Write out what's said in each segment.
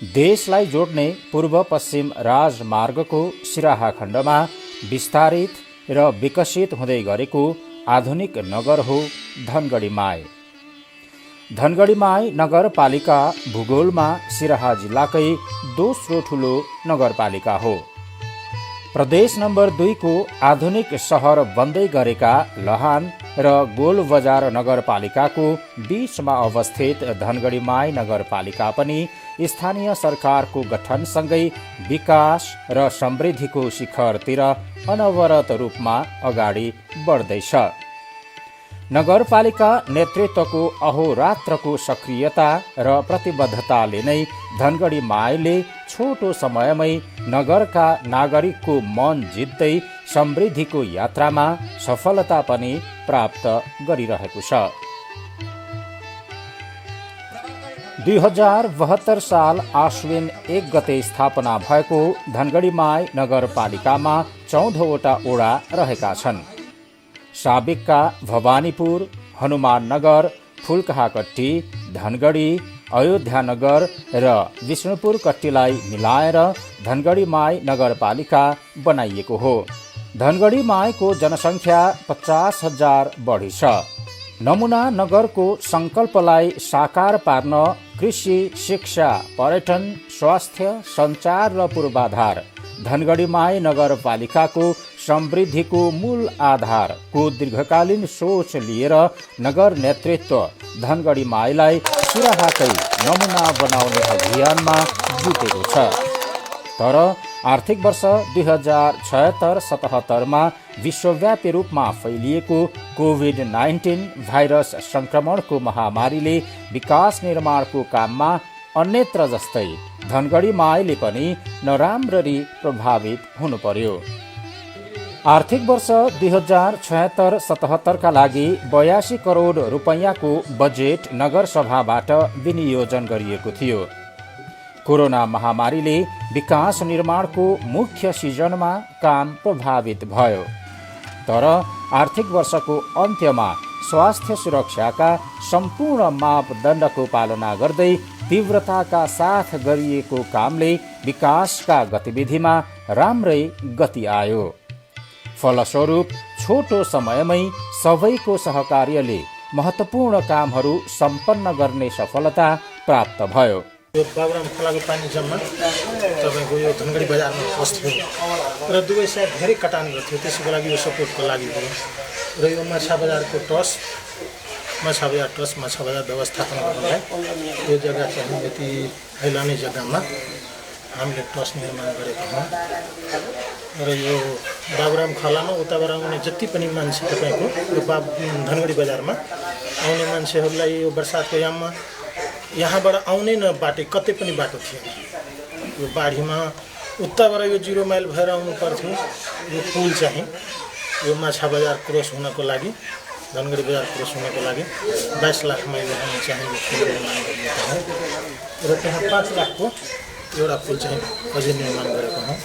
देशलाई जोड्ने पूर्व पश्चिम राजमार्गको सिराहा खण्डमा विस्तारित र विकसित हुँदै गरेको आधुनिक नगर हो धनगढी माई। धनगढी माई नगरपालिका भूगोलमा सिराहा जिल्लाकै दोस्रो ठुलो नगरपालिका हो। प्रदेश नम्बर 2 को आधुनिक सहर बन्दै गरेका लहान र गोलबजार नगरपालिकाको बीचमा अवस्थित धनगढी माई नगरपालिका पनि स्थानीय सरकारको गठनसँगै विकास र समृद्धिको शिखरतिर अनवरत रूपमा अगाडि बढ्दैछ। नगरपालिका नेतृत्वको अहोरात्रको सक्रियता र प्रतिबद्धताले नै धनगढी माईले छोटो समयमै नगरका नागरिकको मन जित्दै समृद्धिको यात्रामा सफलता पनि प्राप्त गरिरहेको छ। 2072 साल आश्विन 1 गते स्थापना भएको धनगढी माई नगरपालिकामा 14 वटा ओडा रहेका छन्। साबिकका भवानीपुर, हनुमान नगर, फुलकाहाकट्टी, धनगढी, अयोध्या नगर र विष्णुपुर कट्टीलाई मिलाएर धनगढी माई नगरपालिका बनाइएको हो। धनगढी माईको जनसङ्ख्या 50,000 बढी छ। नमुना नगरको सङ्कल्पलाई साकार पार्न कृषि, शिक्षा, पर्यटन, स्वास्थ्य, सञ्चार र पूर्वाधार धनगढी माई नगरपालिकाको समृद्धिको मूल आधारको दीर्घकालीन सोच लिएर नगर नेतृत्व धनगढी माईलाई सिराहाकै नमुना बनाउने अभियानमा जुटेको छ। तर आर्थिक वर्ष 2076-77 मा विश्वव्यापी रूपमा फैलिएको कोभिड-19 भाइरस संक्रमणको महामारीले विकास निर्माणको काममा अन्यत्र जस्तै धनगढी माईले पनि नराम्ररी प्रभावित हुनु पर्यो। आर्थिक वर्ष 2076-77 का लागि 82 करोड रुपैयाँको बजेट नगरसभाबाट विनियोजन गरिएको थियो। कोरोना महामारीले विकास निर्माणको मुख्य सिजनमा काम प्रभावित भयो। तर आर्थिक वर्षको अन्त्यमा स्वास्थ्य सुरक्षाका सम्पूर्ण मापदण्डको पालना गर्दै तीव्रताका साथ गरिएको कामले विकासका गतिविधिमा राम्रै गति आयो। फलस्वरूप छोटो समयमै सबैको सहकार्यले महत्त्वपूर्ण कामहरू सम्पन्न गर्ने सफलता प्राप्त भयो। यो बाबुराम खोलाको पानी जम्मा तपाईँको यो धनगढी बजारमा पस्थ्यो र दुवै साइड धेरै कटान गर्थ्यो। त्यसको लागि यो सपोर्टको लागि भयो र यो माछा बजारको माछा बजार व्यवस्थापन गर्नलाई यो जग्गा चाहिँ यति फैलाउने जग्गामा हामीले ट्रस्ट निर्माण गरेका हौँ र यो बाबुराम खोलामा उताबाट आउने जति पनि मान्छे तपाईँको यो धनगढी बजारमा आउने मान्छेहरूलाई यो बर्सातको याममा यहाँबाट आउने न बाटो कतै पनि बाटो थिएन। यो बाढीमा उताबाट यो 0 माइल भएर आउनु पर्थ्यो। यो पुल चाहिँ यो माछा बजार क्रस हुनको लागि धनगढी बजार क्रस हुनको लागि 22 लाखमा यो हामी चाहिँ यो पुल निर्माण गरेका हौँ र त्यहाँ 5 लाखको एउटा पुल चाहिँ अझै निर्माण गरेका हौँ।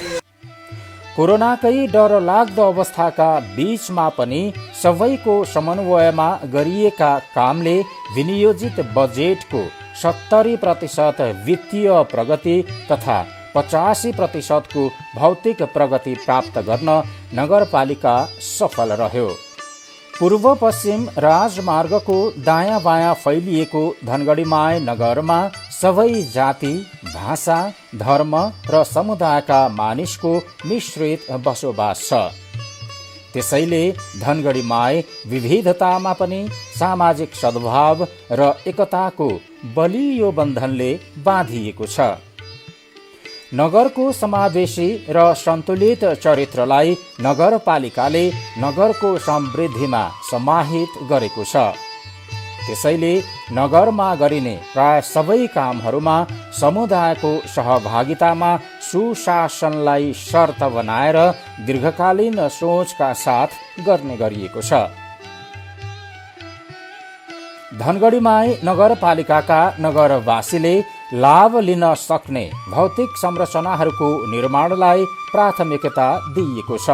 कोरोनाकै डरलाग्दो अवस्थाका बीचमा पनि सबैको समन्वयमा गरिएका कामले विनियोजित बजेटको 70% वित्तीय प्रगति तथा 85% को भौतिक प्रगति प्राप्त गर्न नगरपालिका सफल रह्यो। पूर्व पश्चिम राजमार्गको दायाँ बायाँ फैलिएको धनगढी माई नगरमा सबै जाति, भाषा, धर्म र समुदायका मानिसको मिश्रित बसोबास छ। त्यसैले धनगढी माई विविधतामा पनि सामाजिक सद्भाव र एकताको बलियो बन्धनले बाँधिएको छ। नगरको समावेशी र सन्तुलित चरित्रलाई नगरपालिकाले नगरको समृद्धिमा समाहित गरेको छ। त्यसैले नगरमा गरिने प्राय सबै कामहरूमा समुदायको सहभागितामा सुशासनलाई शर्त बनाएर दीर्घकालीन सोचका साथ गर्ने गरिएको छ। धनगढी माई नगरपालिकाका नगरवासीले लाभ लिन सक्ने भौतिक संरचनाहरूको निर्माणलाई प्राथमिकता दिइएको छ।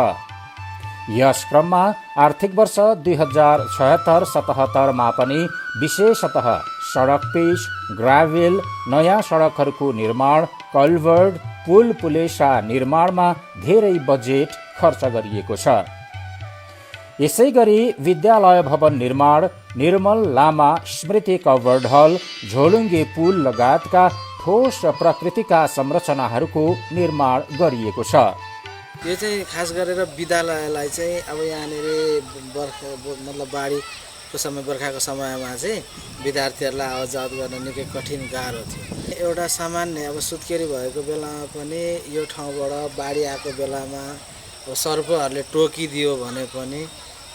यस क्रममा आर्थिक वर्ष 2076-77 मा पनि विशेषतः सडक पिच, ग्राभेल, नयाँ सडकहरूको निर्माण, कल्भर्ट, पुल पुलेसा निर्माणमा धेरै बजेट खर्च गरिएको छ। यसै गरी विद्यालय भवन निर्माण, निर्मल लामा स्मृति कभर्ड हल, झोलुङ्गे पुल लगायतका ठोस प्रकृतिका संरचनाहरूको निर्माण गरिएको छ। यो चाहिँ खास गरेर विद्यालयलाई चाहिँ अब यहाँनिर बाढीको समय, बर्खाको समयमा चाहिँ विद्यार्थीहरूलाई आवाज जावत गर्न निकै कठिन गाह्रो थियो। एउटा सामान्य अब सुत्केरी भएको बेलामा पनि यो ठाउँबाट बाढी आएको बेलामा सर्पहरूले टोकिदियो भने पनि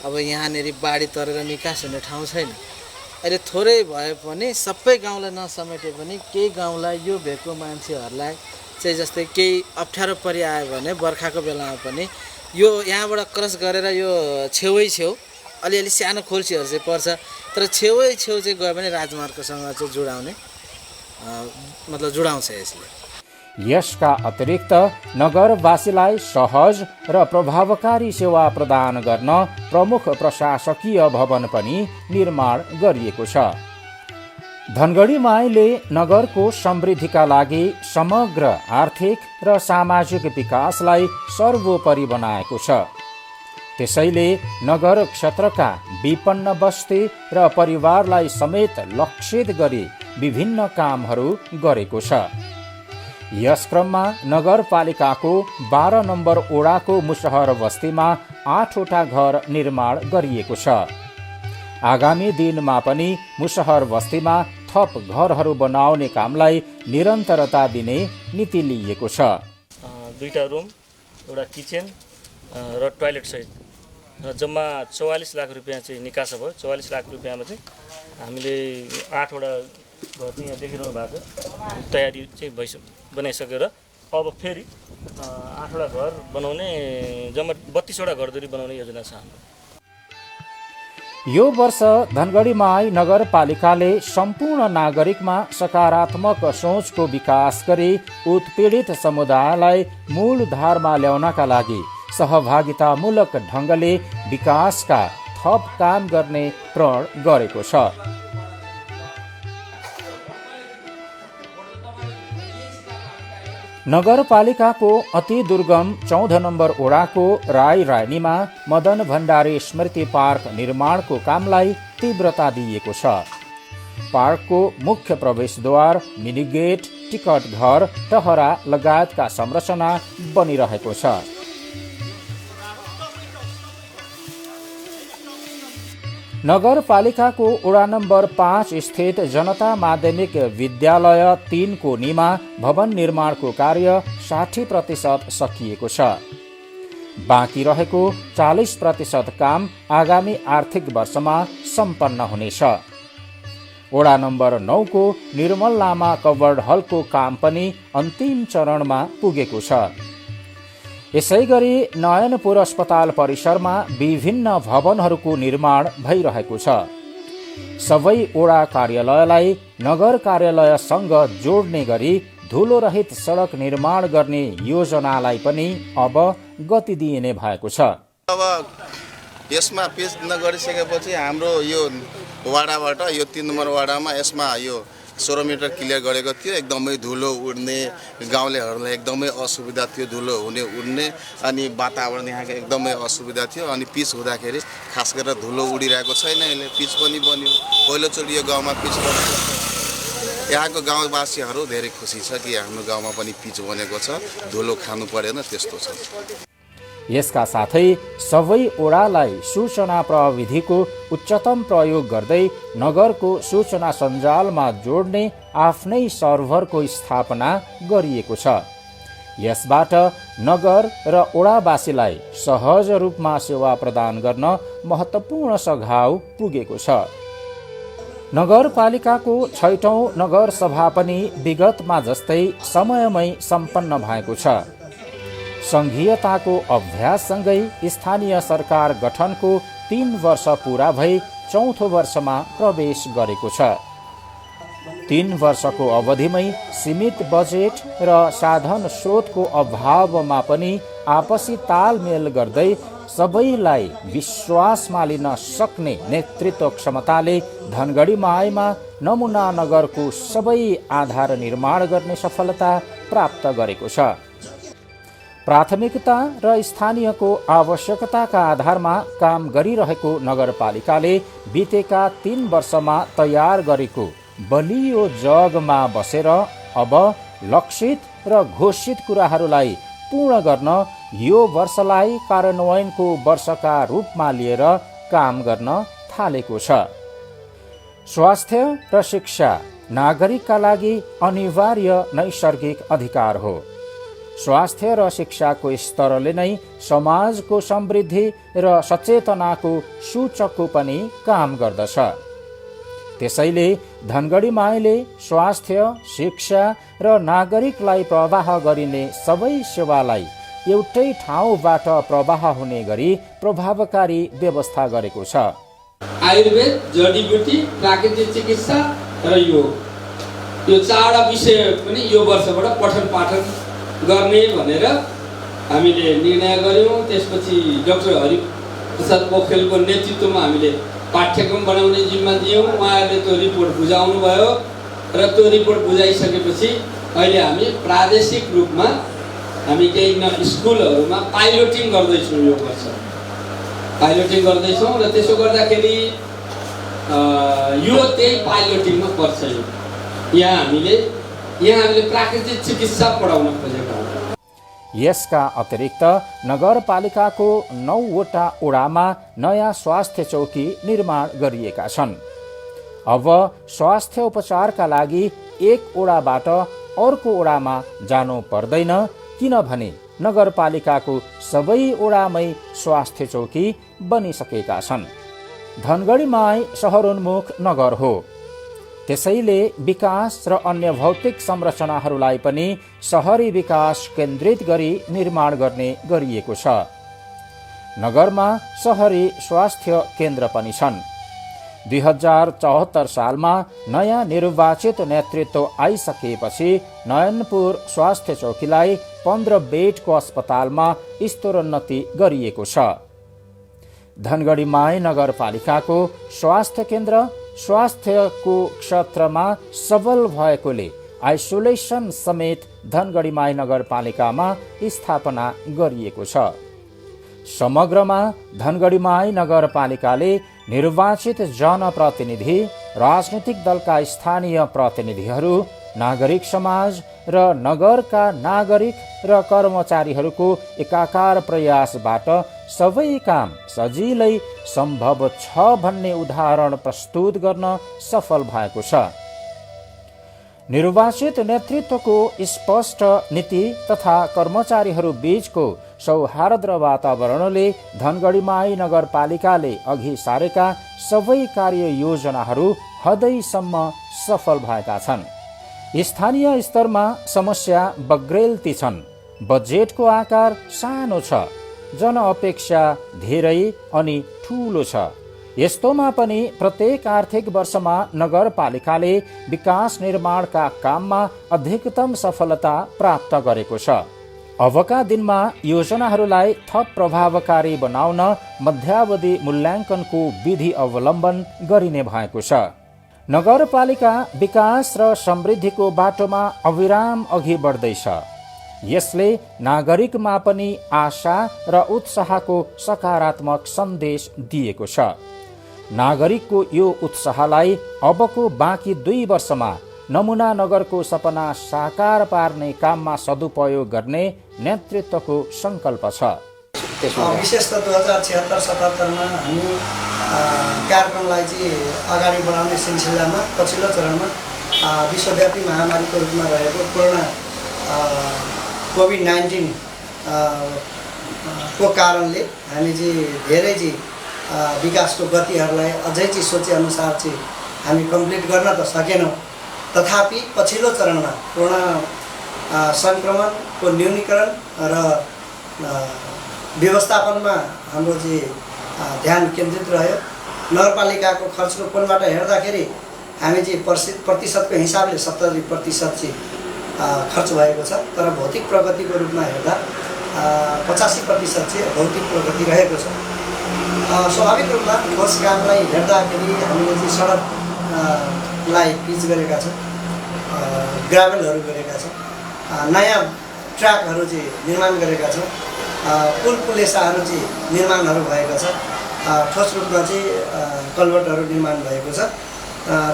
अब यहाँनिर बाढी तरेर निकास हुने ठाउँ छैन। अहिले थोरै भए पनि सबै गाउँलाई नसमेटे पनि केही गाउँलाई यो भएको मान्छेहरूलाई चाहिँ जस्तै केही अप्ठ्यारो परिआयो भने बर्खाको बेलामा पनि यो यहाँबाट क्रस गरेर यो छेउ अलिअलि सानो खोल्सीहरू चाहिँ पर्छ, तर छेउ चाहिँ गयो भने राजमार्गसँग चाहिँ जोडाउँछ यसले। यसका अतिरिक्त नगरवासीलाई सहज र प्रभावकारी सेवा प्रदान गर्न प्रमुख प्रशासकीय भवन पनि निर्माण गरिएको छ। धनगढी माईले नगरको समृद्धिका लागि समग्र आर्थिक र सामाजिक विकासलाई सर्वोपरि बनाएको छ। त्यसैले नगर क्षेत्रका विपन्न बस्ती र परिवारलाई समेत लक्षित गरी विभिन्न कामहरू गरेको छ। यस क्रममा नगरपालिकाको 12 नम्बर ओडाको मुसहर बस्तीमा 8वटा घर निर्माण गरिएको छ। आगामी दिनमा पनि मुसहर बस्तीमा थप घरहरू बनाउने कामलाई निरन्तरता दिने नीति लिएको छ। 2टा रुम, एउटा किचन र टोयलेट सहित जम्मा 44 लाख रुपियाँ चाहिँ निकास भयो। 44 लाख रुपियाँमा चाहिँ हामीले 8वटा घर चाहिँ यहाँ देखिरहनु भएको छ, तयारी चाहिँ बनाइसकेर अब फेरि 8वटा घर बनाउने, जम्मा 32वटा घरधुरी बनाउने योजना छ हाम्रो। यो वर्ष धनगढी माई नगरपालिकाले सम्पूर्ण नागरिकमा सकारात्मक सोचको विकास गरी उत्पीडित समुदायलाई मूल धारमा ल्याउनका लागि सहभागितामूलक ढङ्गले विकासका थप काम गर्ने प्रण गरेको छ। नगरपालिकाको अति दुर्गम 14 नम्बर ओडाको रायनीमा मदन भण्डारी स्मृति पार्क निर्माणको कामलाई तीव्रता दिइएको छ। पार्कको मुख्य प्रवेशद्वार, मिनी गेट, टिकट घर, टहरा लगायतका संरचना बनिरहेको छ। नगरपालिकाको ओडा नम्बर 5 स्थित जनता माध्यमिक विद्यालय 3 को निमा भवन निर्माणको कार्य 60% सकिएको छ। बाँकी रहेको 40% काम आगामी आर्थिक वर्षमा सम्पन्न हुनेछ। ओडा नम्बर 9 को निर्मल लामा कभर्ड हलको काम पनि अन्तिम चरणमा पुगेको छ। यसै गरी नयनपुर अस्पताल परिसरमा विभिन्न भवनहरूको निर्माण भइरहेको छ। सबै ओडा कार्यालयलाई नगर कार्यालयसँग जोड्ने गरी धुलो रहित सडक निर्माण गर्ने योजनालाई पनि अब गति दिइने भएको छ। अब यसमा पेच नगरिसकेपछि हाम्रो यो वाडाबाट यो 3 नम्बर वाडामा यसमा यो 16 मिटर क्लियर गरेको थियो। एकदमै धुलो उड्ने, गाउँलेहरूलाई एकदमै असुविधा थियो, धुलो उड्ने अनि वातावरण यहाँको एकदमै असुविधा थियो। अनि पिच हुँदाखेरि खास गरेर धुलो उडिरहेको छैन। यसले पिच पनि बन्यो। पहिलोचोटि यो गाउँमा पिच बनेको छ। यहाँको गाउँवासीहरू धेरै खुसी छ कि हाम्रो गाउँमा पनि पिच बनेको छ, धुलो खानु परेन, त्यस्तो छ। यसका साथै सबै ओडालाई सूचना प्रविधिको उच्चतम प्रयोग गर्दै नगरको सूचना सञ्जालमा जोड्ने आफ्नै सर्भरको स्थापना गरिएको छ। यसबाट नगर र ओडावासीलाई सहज रूपमा सेवा प्रदान गर्न महत्त्वपूर्ण सघाउ पुगेको छ। नगरपालिकाको 6औं नगर सभा पनि विगतमा जस्तै समयमै सम्पन्न भएको छ। संघीयताको अभ्याससँगै स्थानीय सरकार गठनको 3 वर्ष पूरा भई 4थो वर्षमा प्रवेश गरेको छ। 3 वर्षको अवधिमै सीमित बजेट र साधन स्रोतको अभावमा पनि आपसी तालमेल गर्दै सबैलाई विश्वासमा लिन सक्ने नेतृत्व क्षमताले धनगढी माईमा नमुना नगरको सबै आधार निर्माण गर्ने सफलता प्राप्त गरेको छ। प्राथमिकता र स्थानीयको आवश्यकताका आधारमा काम गरिरहेको नगरपालिकाले बितेका 3 वर्षमा तयार गरेको बलियो जगमा बसेर अब लक्षित र घोषित कुराहरूलाई पूर्ण गर्न यो वर्षलाई कार्यान्वयनको वर्षका रूपमा लिएर काम गर्न थालेको छ। स्वास्थ्य र शिक्षा नागरिकका लागि अनिवार्य नैसर्गिक अधिकार हो। स्वास्थ्य र शिक्षाको स्तरले नै समाजको समृद्धि र सचेतनाको सूचकको पनि काम गर्दछ। त्यसैले धनगढी माईले स्वास्थ्य, शिक्षा र नागरिकलाई प्रवाह गरिने सबै सेवालाई एउटै ठाउँबाट प्रवाह हुने गरी प्रभावकारी व्यवस्था गरेको छ। आयुर्वेद, जडीबुटी, प्राकृतिक चिकित्सा र यो 4वटा विषय पनि यो वर्षबाट पठन पाठन गर्ने भनेर हामीले निर्णय गर्यौँ। त्यसपछि डाक्टर हरिप्रसाद पोखरेलको नेतृत्वमा हामीले पाठ्यक्रम बनाउने जिम्मा दियौँ। उहाँहरूले त्यो रिपोर्ट बुझाउनु भयो र त्यो रिपोर्ट बुझाइसकेपछि अहिले हामी प्रादेशिक रूपमा हामी केही स्कुलहरूमा पाइलोटिङ गर्दैछौँ। यो वर्ष पाइलोटिङ गर्दैछौँ र त्यसो गर्दाखेरि यो त्यही पाइलोटिङमा पर्छ। यहाँ हामीले प्राकृतिक चिकित्सा पढाउन खोजेका हौँ। यसका अतिरिक्त नगरपालिकाको 9वटा ओडामा नयाँ स्वास्थ्य चौकी निर्माण गरिएका छन्। अब स्वास्थ्य उपचारका लागि एक ओडाबाट अर्को ओडामा जानु पर्दैन, किनभने नगरपालिकाको सबै ओडामै स्वास्थ्य चौकी बनिसकेका छन्। धनगढी माई शहरोन्मुख नगर हो, त्यसैले विकास र अन्य भौतिक संरचनाहरूलाई पनि शहरी विकास केन्द्रित गरी निर्माण गर्ने गरिएको छ। नगरमा शहरी स्वास्थ्य केन्द्र पनि छन्। 2074 सालमा नयाँ निर्वाचित नेतृत्व आइसकेपछि नयनपुर स्वास्थ्य चौकीलाई 15 बेडको अस्पतालमा स्तरोन्नति गरिएको छ। धनगढी माई नगरपालिकाको स्वास्थ्य केन्द्र स्वास्थ्यको क्षेत्रमा सबल भएकोले आइसोलेसन समेत धनगढी माई नगरपालिकामा स्थापना गरिएको छ। समग्रमा धनगढी माई नगरपालिकाले निर्वाचित जनप्रतिनिधि, राजनीतिक दलका स्थानीय प्रतिनिधिहरू, नागरिक समाज र नगरका नागरिक र कर्मचारीहरूको एकाकार प्रयासबाट सबै काम सजिलै सम्भव छ भन्ने उदाहरण प्रस्तुत गर्न सफल भएको छ। निर्वाचित नेतृत्वको स्पष्ट नीति तथा कर्मचारीहरू बीचको सौहार्द वातावरणले धनगढी माई नगरपालिकाले अघि सारेका सबै कार्य योजनाहरू हदैसम्म सफल भएका छन्। स्थानीय स्तरमा समस्या बग्रेलती छन्। बजेटको आकार सानो छ, जनअपेक्षा धेरै अनि ठूलो छ। यस्तोमा पनि प्रत्येक आर्थिक वर्षमा नगरपालिकाले विकास निर्माणका काममा अधिकतम सफलता प्राप्त गरेको छ। अबका दिनमा योजनाहरूलाई थप प्रभावकारी बनाउन मध्यावधि मूल्याङ्कनको विधि अवलम्बन गरिने भएको छ। नगरपालिका विकास र समृद्धिको बाटोमा अविराम अघि बढ्दैछ। यसले नागरिकमा पनि आशा र उत्साहको सकारात्मक सन्देश दिएको छ। नागरिकको यो उत्साहलाई अबको बाँकी 2 वर्षमा नमुना नगरको सपना साकार पार्ने काममा सदुपयोग गर्ने नेतृत्वको संकल्प छ। विशेषतः 2076-77 हामी कार्यक्रमलाई चाहिँ अगाडि बढाउने सिलसिलामा पछिल्लो चरणमा विश्वव्यापी महामारीको रूपमा रहेको कोभिड-19 को कारणले हामी चाहिँ धेरै चाहिँ विकासको गतिहरूलाई अझै चाहिँ सोचेअनुसार चाहिँ हामी कम्प्लिट गर्न त सकेनौँ। तथापि पछिल्लो चरणमा कोरोना सङ्क्रमणको न्यूनीकरण र व्यवस्थापनमा हाम्रो चाहिँ ध्यान केन्द्रित रह्यो। नगरपालिकाको खर्चको कोणबाट हेर्दाखेरि हामी चाहिँ प्रतिशतको हिसाबले 70% चाहिँ खर्च भएको छ। तर भौतिक प्रगतिको रूपमा हेर्दा 85% चाहिँ भौतिक प्रगति रहेको छ। स्वाभाविक रूपमा ठोस कामलाई हेर्दाखेरि हामीले चाहिँ सडकलाई पिच गरेका छौँ, ग्राभलहरू गरेका छौँ, नयाँ ट्र्याकहरू चाहिँ निर्माण गरेका छौँ, पुल पुलेसाहरू चाहिँ निर्माणहरू भएको छ, ठोस रूपमा चाहिँ कल्भर्टहरू निर्माण भएको छ।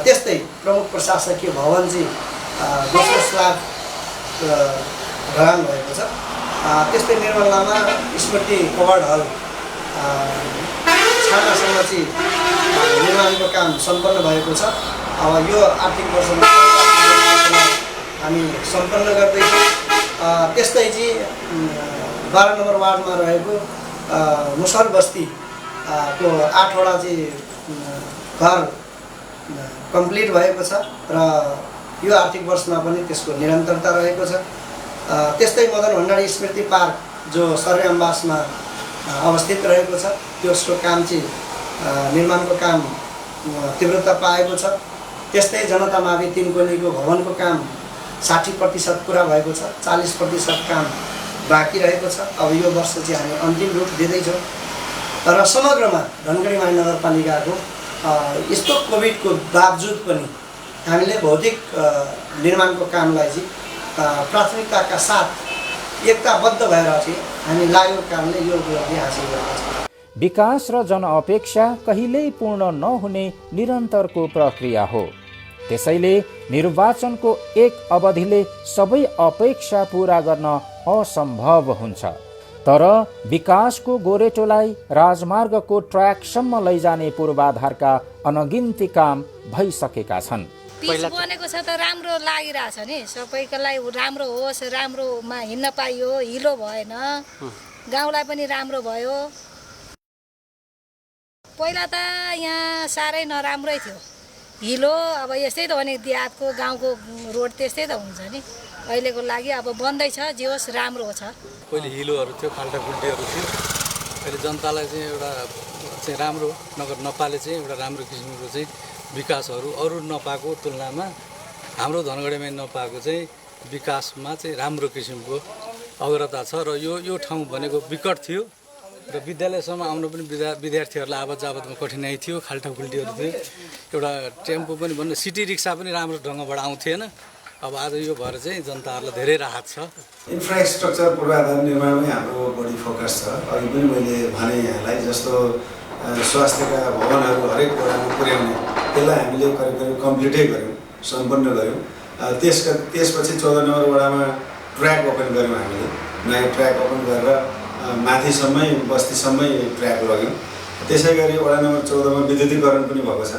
त्यस्तै प्रमुख प्रशासकीय भवन चाहिँ दोस्रो स्ल्याब ढलान भएको छ। त्यस्तै निर्मलामा स्मृति कवर्ड हल छानासँग चाहिँ निर्माणको काम सम्पन्न भएको छ। अब यो आर्थिक वर्षमा हामी सम्पन्न गर्दैछौँ। त्यस्तै चाहिँ 12 नम्बर वार्डमा रहेको मुसहर बस्तीको 8वटा चाहिँ घर कम्प्लिट भएको छ र यो आर्थिक वर्षमा पनि त्यसको निरन्तरता रहेको छ। त्यस्तै मदन भण्डारी स्मृति पार्क जो सर्यामबासमा अवस्थित रहेको छ, त्यसको काम चाहिँ निर्माणको काम तीव्रता पाएको छ। त्यस्तै जनता मावि 3 कोनीको भवनको काम 60% पुरा भएको छ, 40% काम बाँकी रहेको छ। अब यो वर्ष चाहिँ हामी अन्तिम रूप दिँदैछौँ। र समग्रमा धनगढी महानगरपालिकाको यस्तो कोभिडको बावजुद पनि हामीले भौतिक निर्माणको कामलाई चाहिँ प्राथमिकताका साथ एकताबद्ध भएर चाहिँ हामी लागेको कारणले यो उपलब्धि हासिल गरेका छौँ। विकास र जनअपेक्षा कहिल्यै पूर्ण नहुने निरन्तरको प्रक्रिया हो। त्यसैले निर्वाचनको एक अवधिले सबै अपेक्षा पूरा गर्न असम्भव हुन्छ। तर विकासको गोरेटोलाई राजमार्गको ट्र्याकसम्म लैजाने पूर्वाधारका अनगिन्ती काम भइसकेका छन्। पिच बनेको छ त राम्रो लागिरहेछ नि, सबैको लागि राम्रो होस्, राम्रोमा हिँड्न पाइयो, हिलो भएन, गाउँलाई पनि राम्रो भयो। पहिला त यहाँ साह्रै नराम्रै थियो, हिलो। अब यस्तै त हो नि, देहातको गाउँको रोड त्यस्तै त हुन्छ नि। अहिलेको लागि अब बन्दैछ, जे होस् राम्रो छ। पहिले हिलोहरू थियो, खाल्टाखुल्टीहरू थियो। अहिले जनतालाई चाहिँ एउटा चाहिँ राम्रो नगर नपाले चाहिँ एउटा राम्रो किसिमको चाहिँ विकासहरू अरू नपाएको तुलनामा हाम्रो धनगढीमा नपाएको चाहिँ विकासमा चाहिँ राम्रो किसिमको अग्रता छ। र यो ठाउँ भनेको विकट थियो र विद्यालयसम्म आउनु पनि विद्यार्थीहरूलाई आवत जावतमा कठिनाइ थियो, खाल्टाखुल्टीहरू थियो। एउटा टेम्पो पनि भन्नु सिटी रिक्सा पनि राम्रो ढङ्गबाट आउँथेन। अब आज यो भएर चाहिँ जनताहरूलाई धेरै राहत छ। इन्फ्रास्ट्रक्चर पूर्वाधार निर्माणमै हाम्रो बढी फोकस छ। अघि पनि मैले भने यहाँलाई, जस्तो स्वास्थ्यका भवनहरू हरेक वडामा पुर्याउने, त्यसलाई हामीले करिब कम्प्लिटै गऱ्यौँ, सम्पन्न गऱ्यौँ। त्यसपछि 14 नम्बर वडामा ट्र्याक ओपन गऱ्यौँ हामीले, नयाँ ट्र्याक ओपन गरेर माथिसम्मै बस्तीसम्मै ट्र्याक लग्यौँ। त्यसै गरी वडा नम्बर 14 मा विद्युतीकरण पनि भएको छ।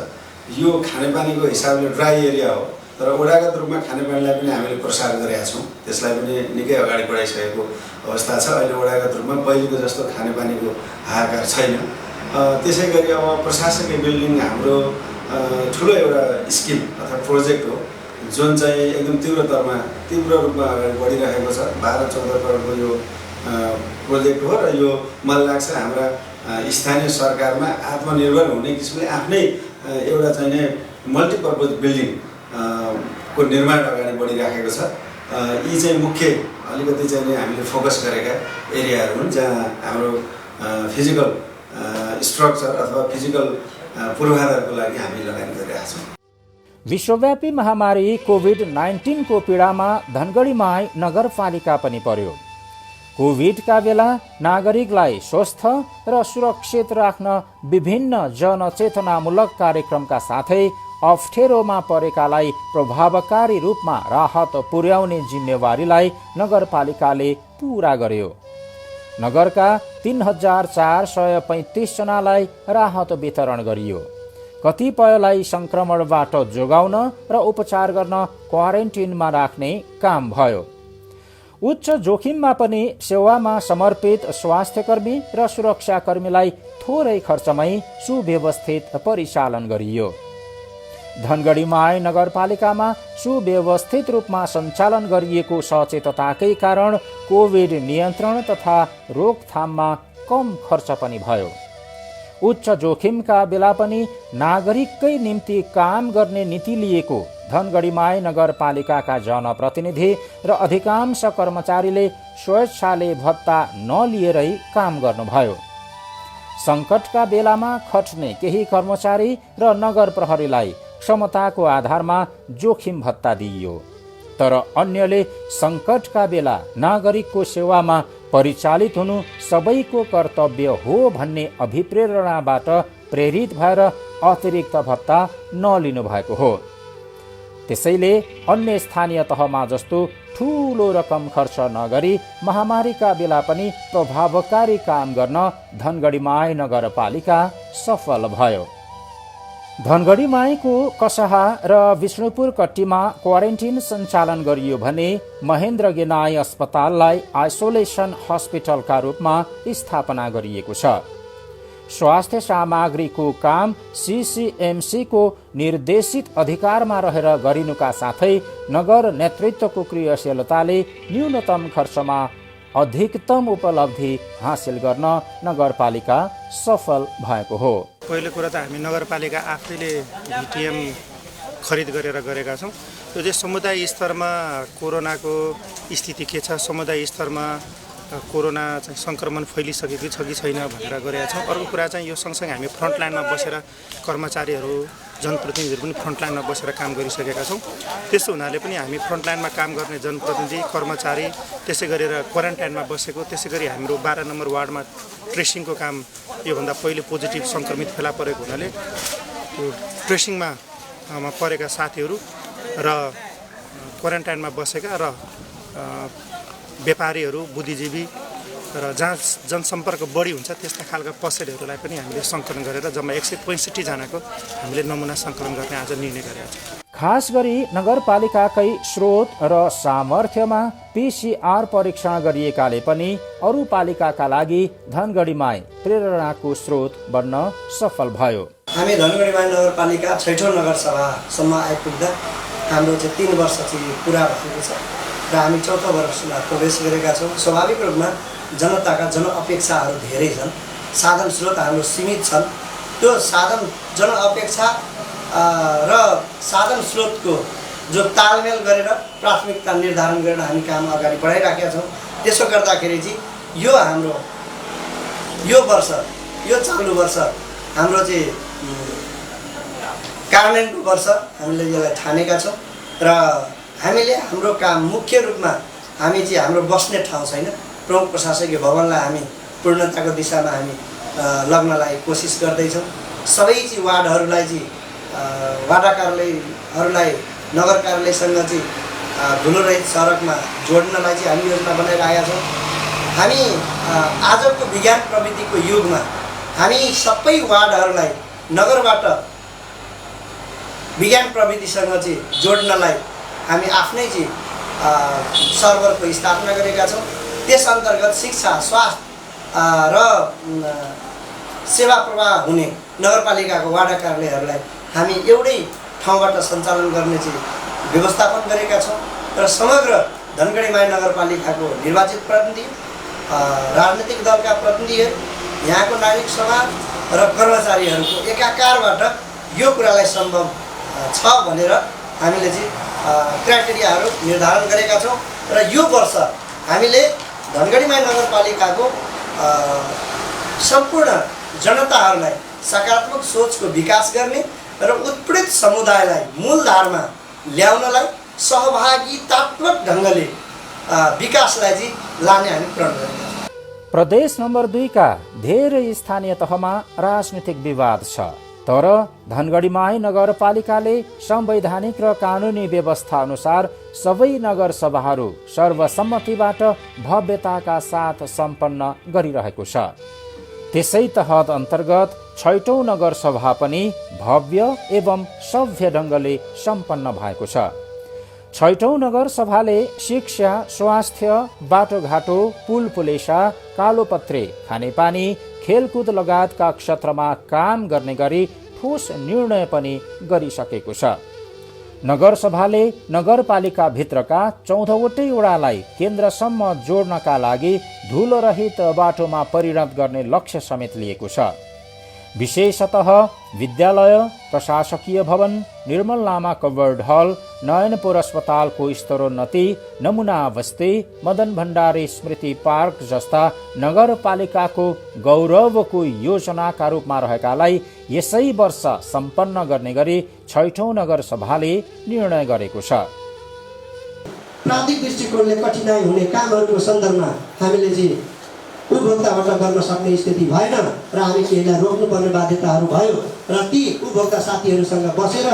यो खानेपानीको हिसाबले ड्राई एरिया हो, तर वडागत रूपमा खानेपानीलाई पनि हामीले प्रसार गरेका छौँ। त्यसलाई पनि निकै अगाडि बढाइसकेको अवस्था छ। अहिले वडागत रूपमा पहिलेको जस्तो खानेपानीको हाहाकार छैन। त्यसै गरी अब प्रशासकीय बिल्डिङ हाम्रो ठुलो एउटा स्किम अथवा प्रोजेक्ट हो, जुन चाहिँ एकदम तीव्र रूपमा अगाडि बढिरहेको छ। 12-14 करोडको यो प्रोजेक्ट हो र यो मलाई लाग्छ हाम्रा स्थानीय सरकारमा आत्मनिर्भर हुने किसिमले आफ्नै एउटा चाहिँ मल्टिपर्पज बिल्डिङ को निर्माण अगाडि बढिराखेको छ। यी चाहिँ मुख्य अलिकति चाहिँ हामीले फोकस गरेका एरियाहरू हुन्, जहाँ हाम्रो फिजिकल स्ट्रक्चर अथवा फिजिकल पूर्वाधारको लागि हामी लगानी गरिरहेका छौँ। विश्वव्यापी महामारी कोभिड-19 को पीडामा धनगढीमा नगरपालिका पनि पर्यो। कोभिडका बेला नागरिकलाई स्वस्थ र सुरक्षित राख्न विभिन्न जनचेतनामूलक कार्यक्रमका साथै अप्ठ्यारोमा परेकालाई प्रभावकारी रूपमा राहत पुर्याउने जिम्मेवारीलाई नगरपालिकाले पूरा गर्यो। नगरका 3435 जनालाई राहत वितरण गरियो। कतिपयलाई संक्रमणबाट जोगाउन र उपचार गर्न क्वारेन्टिनमा राख्ने काम भयो। उच्च जोखिममा पनि सेवामा समर्पित स्वास्थ्यकर्मी र सुरक्षाकर्मीलाई थोरै खर्चमै सुव्यवस्थित परिचालन गरियो। धनगढी माई नगरपालिकामा सुव्यवस्थित रूपमा सञ्चालन गरिएको सचेतताकै कारण कोभिड नियन्त्रण तथा रोकथाममा कम खर्च पनि भयो। उच्च जोखिमका बेला पनि नागरिककै निम्ति काम गर्ने नीति लिएको धनगढीमाई नगरपालिकाका जनप्रतिनिधि र अधिकांश कर्मचारीले स्वेच्छाले भत्ता नलिएरै काम गर्नुभयो। सङ्कटका बेलामा खट्ने केही कर्मचारी र नगर प्रहरीलाई क्षमताको आधारमा जोखिम भत्ता दिइयो, तर अन्यले सङ्कटका बेला नागरिकको सेवामा परिचालित हुनु सबैको कर्तव्य हो भन्ने अभिप्रेरणाबाट प्रेरित भएर अतिरिक्त भत्ता नलिनु भएको हो। त्यसैले अन्य स्थानीय तहमा जस्तो ठूलो रकम खर्च नगरी महामारीका बेला पनि प्रभावकारी काम गर्न धनगढीमाई नगरपालिका सफल भयो। धनगढीमाईको कसाहा र विष्णुपुर कट्टीमा क्वारेन्टिन सञ्चालन गरियो भने महेन्द्र गेनाई अस्पताललाई आइसोलेसन हस्पिटलका रूपमा स्थापना गरिएको छ। स्वास्थ्य सामग्रीको काम सीसीएमसीको निर्देशित अधिकारमा रहेर गरिनुका साथै नगर नेतृत्वको क्रियाशीलताले न्यूनतम खर्चमा अधिकतम उपलब्धि हासिल गर्न नगरपालिका सफल भएको हो। पहिलो कुरा त हामी नगरपालिका आफैले भिटिएम खरिद गरेका छौँ। त्यो चाहिँ समुदाय स्तरमा कोरोनाको स्थिति के छ, समुदाय स्तरमा कोरोना चाहिँ सङ्क्रमण फैलिसकेको छ कि छैन भनेर गरेका छौँ। अर्को कुरा चाहिँ यो सँगसँगै हामी फ्रन्टलाइनमा बसेर कर्मचारीहरू जनप्रतिनिधिहरू पनि फ्रन्टलाइनमा बसेर काम गरिसकेका छौँ। त्यसो हुनाले पनि हामी फ्रन्टलाइनमा काम गर्ने जनप्रतिनिधि कर्मचारी त्यसै गरेर क्वारेन्टाइनमा बसेको, त्यसै गरी हाम्रो 12 नम्बर वार्डमा ट्रेसिङको काम योभन्दा पहिले पोजिटिभ सङ्क्रमित फेला परेको हुनाले त्यो ट्रेसिङमा परेका साथीहरू र क्वारेन्टाइनमा बसेका र व्यापारीहरू, बुद्धिजीवी र जहाँ जनसम्पर्क बढी हुन्छ त्यस्ता खालका पसलहरूलाई पनि हामीले सङ्कलन गरेर जम्मा 165 जनाको हामीले नमुना सङ्कलन गर्ने आज निर्णय गरेका छौँ। खास गरी नगरपालिकाकै स्रोत र सामर्थ्यमा पीसीआर परीक्षण गरिएकाले पनि अरू पालिकाका लागि धनगढीमाई प्रेरणाको स्रोत बन्न सफल भयो। हामी धनगढीमाई नगरपालिका 6औं नगरसभासम्म आइपुग्दा हाम्रो चाहिँ 3 वर्ष चाहिँ पुरा भएको छ र हामी 4औं वर्षमा प्रवेश गरेका छौँ। स्वाभाविक रूपमा जनताका जनअपेक्षाहरू धेरै छन्, साधन स्रोत हाम्रो सीमित छन्। त्यो साधन जनअपेक्षा र साधन स्रोतको जो तालमेल गरेर प्राथमिकता निर्धारण गरेर हामी काम अगाडि बढाइराखेका छौँ। त्यसो गर्दाखेरि चाहिँ यो हाम्रो यो वर्ष, यो चालु वर्ष हाम्रो चाहिँ कार्यान्वयनको वर्ष हामीले यसलाई ठानेका छौँ र हामीले हाम्रो काम मुख्य रूपमा हामी चाहिँ हाम्रो बस्ने ठाउँ छैन, प्रमुख प्रशासकीय भवनलाई हामी पूर्णताको दिशामा हामी लग्नलाई कोसिस गर्दैछौँ। सबै चाहिँ वार्डहरूलाई चाहिँ वाडा कार्यालयहरूलाई नगर कार्यालयसँग चाहिँ धुलोरहित सडकमा जोड्नलाई चाहिँ हामी योजना बनाइरहेका छौँ। हामी आजको विज्ञान प्रविधिको युगमा हामी सबै वार्डहरूलाई नगरबाट विज्ञान प्रविधिसँग चाहिँ जोड्नलाई हामी आफ्नै चाहिँ सर्भरको स्थापना गरेका छौँ। त्यस अन्तर्गत शिक्षा, स्वास्थ्य र सेवा प्रवाह हुने नगरपालिकाको वाडा कार्यालयहरूलाई हामी एउटै ठाउँबाट सञ्चालन गर्ने चाहिँ व्यवस्थापन गरेका छौँ र समग्र धनगढीमाई नगरपालिकाको निर्वाचित प्रतिनिधि, राजनीतिक दलका प्रतिनिधिहरू, यहाँको नागरिक समाज र कर्मचारीहरूको एकाकारबाट यो कुरालाई सम्भव छ भनेर हामीले चाहिँ क्राइटेरियाहरू निर्धारण गरेका छौँ र यो वर्ष हामीले धनगढीमाई नगरपालिकाको सम्पूर्ण जनताहरूलाई सकारात्मक सोचको विकास गर्ने र उत्पीडित समुदायलाई मूलधारमा ल्याउनलाई सहभागितात्मक ढङ्गले विकासलाई चाहिँ लाने हामी प्रण गरेका छौँ। प्रदेश नम्बर 2 का धेरै स्थानीय तहमा राजनीतिक विवाद छ, तर धनगढीमाई नगरपालिकाले संवैधानिक र कानुनी व्यवस्था अनुसार सबै नगर सभाहरू सर्वसम्मतिबाट भव्यताका साथ सम्पन्न गरिरहेको छ। त्यसै तहत अन्तर्गत 6औं नगर सभा पनि भव्य एवं सभ्य ढङ्गले सम्पन्न भएको छ। 6औं नगर सभाले शिक्षा, स्वास्थ्य, बाटोघाटो, पुल पुलेसा, कालोपत्रे, खानेपानी, खेलकुद लगायतका क्षेत्रमा काम गर्ने गरी ठोस निर्णय पनि गरिसकेको छ। नगरसभाले नगरपालिका भित्रका 14वटै वडालाई केन्द्रसम्म जोड्नका लागि धुलो रहित बाटोमा परिणत गर्ने लक्ष्य समेत लिएको छ। विशेषतः विद्यालय, प्रशासकीय भवन, निर्मल लामा कवर्ड हल, नयनपुर अस्पतालको स्तरोन्नति, नमुना बस्ती, मदन भण्डारी स्मृति पार्क जस्ता नगरपालिकाको गौरवको योजनाका रूपमा रहेकालाई यसै वर्ष सम्पन्न गर्ने गरी 6औं नगरसभाले निर्णय गरेको छ। प्राविधिक दृष्टिकोणले कठिनाइ हुने कामहरूको सन्दर्भमा हामीले चाहिँ उपभोक्ताबाट गर्न सक्ने स्थिति भएन र हामी केहीलाई रोक्नुपर्ने बाध्यताहरू भयो र ती उपभोक्ता साथीहरूसँग बसेर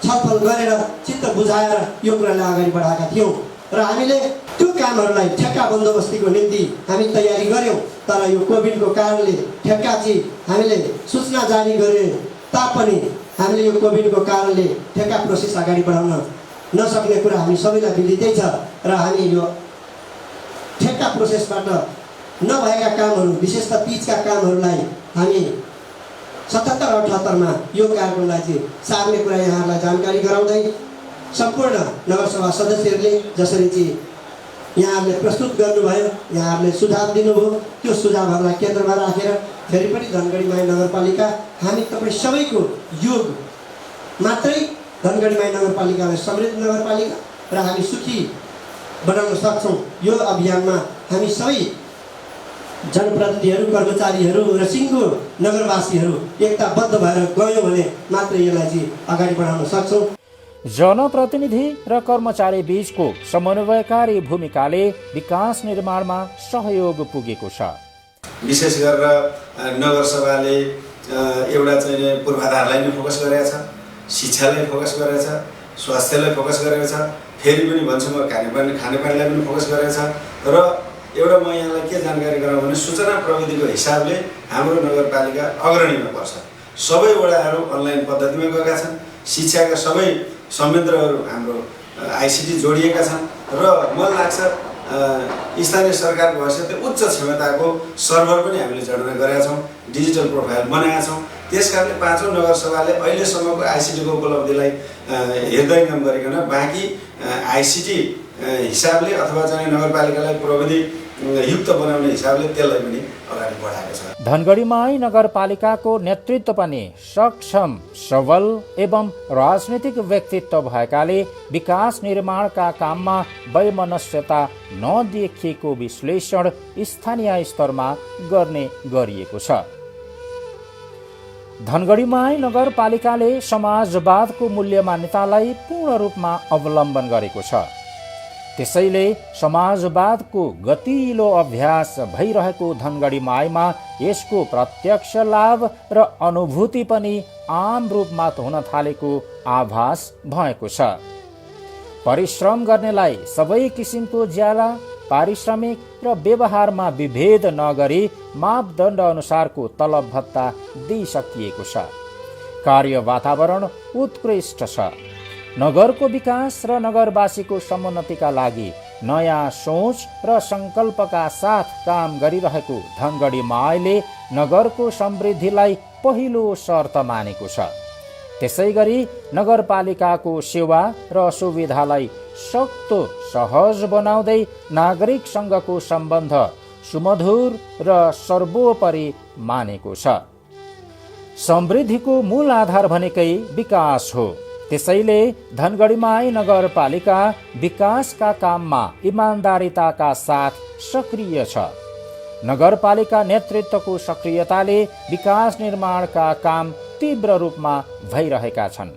छलफल गरेर चित्त बुझाएर यो कुरालाई अगाडि बढाएका थियौँ र हामीले त्यो कामहरूलाई ठेक्का बन्दोबस्तीको निम्ति हामी तयारी गऱ्यौँ। तर यो कोभिडको कारणले ठेक्का चाहिँ हामीले सूचना जारी गरे तापनि हामीले यो कोभिडको कारणले ठेक्का प्रोसेस अगाडि बढाउन नसक्ने कुरा हामी सबैलाई विदितै छ र हामी यो ठेक्का प्रोसेसबाट नभएका कामहरू विशेषतः पिचका कामहरूलाई हामी 77-78 यो कार्यक्रमलाई चाहिँ सार्ने कुरा यहाँहरूलाई जानकारी गराउँदै सम्पूर्ण नगरसभा सदस्यहरूले जसरी चाहिँ यहाँहरूले प्रस्तुत गर्नुभयो, यहाँहरूले सुझाव दिनुभयो, त्यो सुझावहरूलाई केन्द्रमा राखेर फेरि पनि धनगढी माई नगरपालिका हामी तपाईँ सबैको योग मात्रै धनगढी माई नगरपालिकालाई समृद्ध नगरपालिका र हामी सुखी बनाउन सक्छौँ। यो अभियानमा हामी सबै जनप्रतिनिधिहरू, कर्मचारीहरू र सिङ्गो नगरवासीहरू एकताबद्ध भएर गयौँ भने मात्रै यसलाई चाहिँ अगाडि बढाउन सक्छौँ। जनप्रतिनिधि र कर्मचारी बीचको समन्वयकारी भूमिकाले विकास निर्माणमा सहयोग पुगेको छ। विशेष गरेर नगरसभाले एउटा चाहिँ पूर्वाधारलाई नै फोकस गरेको छ, शिक्षालाई फोकस गरेको छ, स्वास्थ्यलाई फोकस गरेको छ, फेरि पनि भन्छु म खानेपानीलाई पनि फोकस गरेको छ र एउटा म यहाँलाई के जानकारी गराउँ भने सूचना प्रविधिको हिसाबले हाम्रो नगरपालिका अग्रणीमा पर्छ। सबै वडाहरू अनलाइन पद्धतिमा गएका छन्। शिक्षाका सबै संयन्त्रहरू हाम्रो आइसिटी जोडिएका छन् र मलाई लाग्छ स्थानीय सरकारको हैसियतले उच्च क्षमताको सर्भर पनि हामीले जडान गरेका छौँ, डिजिटल प्रोफाइल बनाएका छौँ। त्यसकारणले 5औं नगरसभाले अहिलेसम्मको आइसिटीको उपलब्धिलाई हेर्दैनम गरिकन बाँकी आइसिटी हिसाबले अथवा चाहिँ नगरपालिकालाई प्रविधि युक्त बनाउने हिसाबले त्यसलाई पनि अगाडि बढाएको छ। धनगढी माई नगरपालिकाको नेतृत्व पनि सक्षम, सबल एवं राजनीतिक व्यक्तित्व भएकाले विकास निर्माणका काममा वैमनस्यता नदेखिएको विश्लेषण स्थानीय स्तरमा गर्ने गरिएको छ। धनगढी माई नगरपालिकाले समाजवादको मूल्य मान्यतालाई पूर्ण रूपमा अवलम्बन गरेको छ। त्यसैले समाजवादको गतिलो अभ्यास भइरहेको धनगढी माईमा यसको प्रत्यक्ष लाभ र अनुभूति पनि आम रूपमा हुन थालेको आभास भएको छ। परिश्रम गर्नेलाई सबै किसिमको ज्याला, पारिश्रमिक र व्यवहारमा विभेद नगरी मापदण्ड अनुसारको तलब भत्ता दिइसकिएको छ। कार्य वातावरण उत्कृष्ट छ। नगरको विकास र नगरवासीको समुन्नतिका लागि नयाँ सोच र संकल्पका साथ काम गरिरहेको धनगढी माईले नगरको समृद्धिलाई पहिलो शर्त मानेको छ। त्यसैगरी नगरपालिकाको सेवा र सुविधालाई सक्दो सहज बनाउँदै नागरिकसँगको सम्बन्ध सुमधुर र सर्वोपरि मानेको छ। समृद्धिको मूल आधार भनेकै विकास हो। त्यसैले धनगढी माई नगरपालिका विकासका काममा इमान्दारिताका साथ सक्रिय छ। नगरपालिका नेतृत्वको सक्रियताले विकास निर्माणका काम तीव्र रूपमा भइरहेका छन्।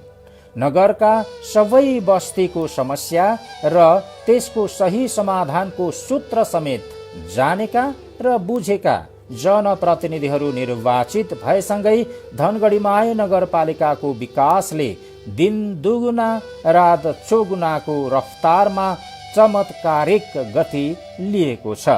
नगरका सबै बस्तीको समस्या र त्यसको सही समाधानको सूत्र समेत जानेका र बुझेका जनप्रतिनिधिहरू निर्वाचित भएसँगै धनगढी माई नगरपालिकाको विकासले दिन दुगुना रात चौगुनाको रफ्तारमा चमत्कारिक गति लिएको छ।